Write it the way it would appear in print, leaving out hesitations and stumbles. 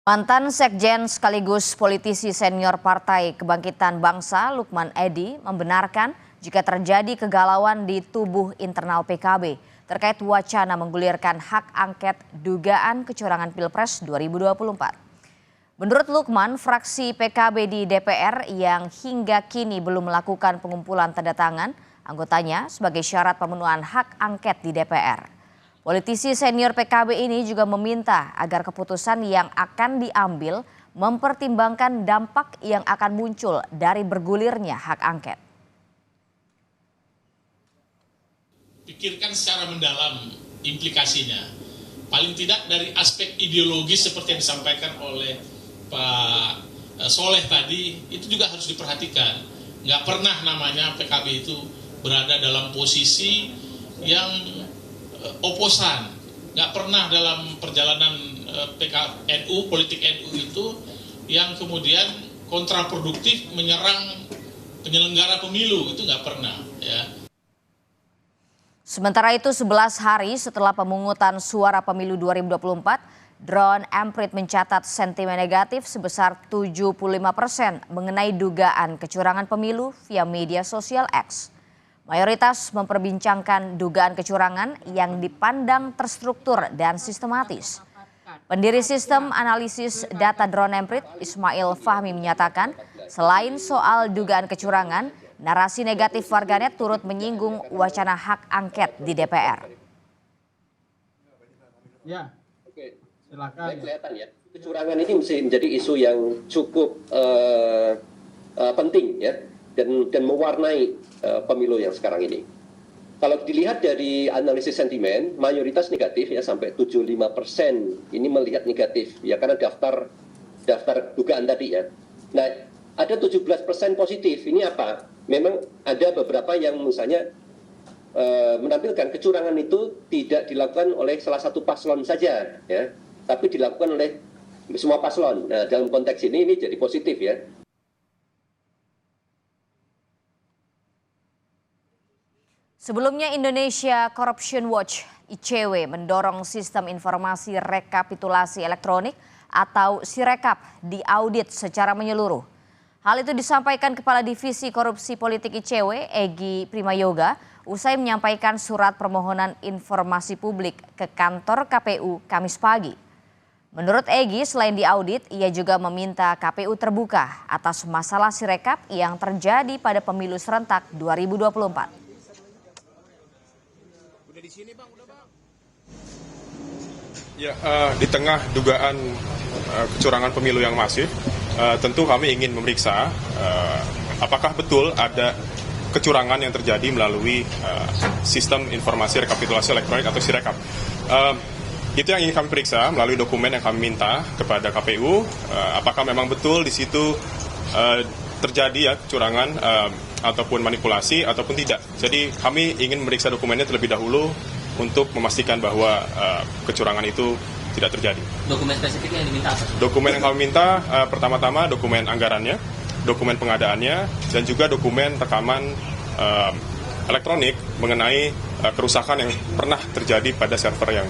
Mantan Sekjen sekaligus politisi senior Partai Kebangkitan Bangsa Lukman Edy membenarkan jika terjadi kegalauan di tubuh internal PKB terkait wacana menggulirkan hak angket dugaan kecurangan Pilpres 2024. Menurut Lukman, fraksi PKB di DPR yang hingga kini belum melakukan pengumpulan tanda tangan anggotanya sebagai syarat pemenuhan hak angket di DPR. Politisi senior PKB ini juga meminta agar keputusan yang akan diambil mempertimbangkan dampak yang akan muncul dari bergulirnya hak angket. Pikirkan secara mendalam implikasinya. Paling tidak dari aspek ideologis seperti yang disampaikan oleh Pak Soleh tadi, itu juga harus diperhatikan. Nggak pernah namanya PKB itu berada dalam posisi yang oposan, nggak pernah dalam perjalanan NU, politik NU itu yang kemudian kontraproduktif menyerang penyelenggara pemilu, itu nggak pernah ya. Sementara itu 11 hari setelah pemungutan suara pemilu 2024, Drone Emprit mencatat sentimen negatif sebesar 75% mengenai dugaan kecurangan pemilu via media sosial X. Mayoritas memperbincangkan dugaan kecurangan yang dipandang terstruktur dan sistematis. Pendiri sistem analisis data Drone Emprit, Ismail Fahmi menyatakan, selain soal dugaan kecurangan, narasi negatif warganet turut menyinggung wacana hak angket di DPR. Ya, oke, silakan. Kelihatan ya, kecurangan ini menjadi isu yang cukup penting ya, dan mewarnai pemilu yang sekarang ini. Kalau dilihat dari analisis sentimen, mayoritas negatif ya, sampai 75% ini melihat negatif ya, karena daftar dugaan tadi ya. Nah, ada 17% positif. Ini apa? Memang ada beberapa yang misalnya menampilkan kecurangan itu tidak dilakukan oleh salah satu paslon saja ya, tapi dilakukan oleh semua paslon. Nah, dalam konteks ini jadi positif ya. Sebelumnya Indonesia Corruption Watch (ICW) mendorong sistem informasi rekapitulasi elektronik atau Sirekap diaudit secara menyeluruh. Hal itu disampaikan Kepala Divisi Korupsi Politik ICW, Egy Primayoga, usai menyampaikan surat permohonan informasi publik ke kantor KPU Kamis pagi. Menurut Egy, selain diaudit, ia juga meminta KPU terbuka atas masalah Sirekap yang terjadi pada pemilu serentak 2024. Ya, di tengah dugaan kecurangan pemilu yang masif, tentu kami ingin memeriksa apakah betul ada kecurangan yang terjadi melalui sistem informasi rekapitulasi elektronik atau Sirekap. Itu yang ingin kami periksa melalui dokumen yang kami minta kepada KPU, apakah memang betul di situ terjadi ya kecurangan ataupun manipulasi ataupun tidak. Jadi kami ingin memeriksa dokumennya terlebih dahulu untuk memastikan bahwa kecurangan itu tidak terjadi. Dokumen spesifiknya yang diminta apa? Dokumen yang kami minta pertama-tama dokumen anggarannya, dokumen pengadaannya, dan juga dokumen rekaman elektronik mengenai kerusakan yang pernah terjadi pada server yang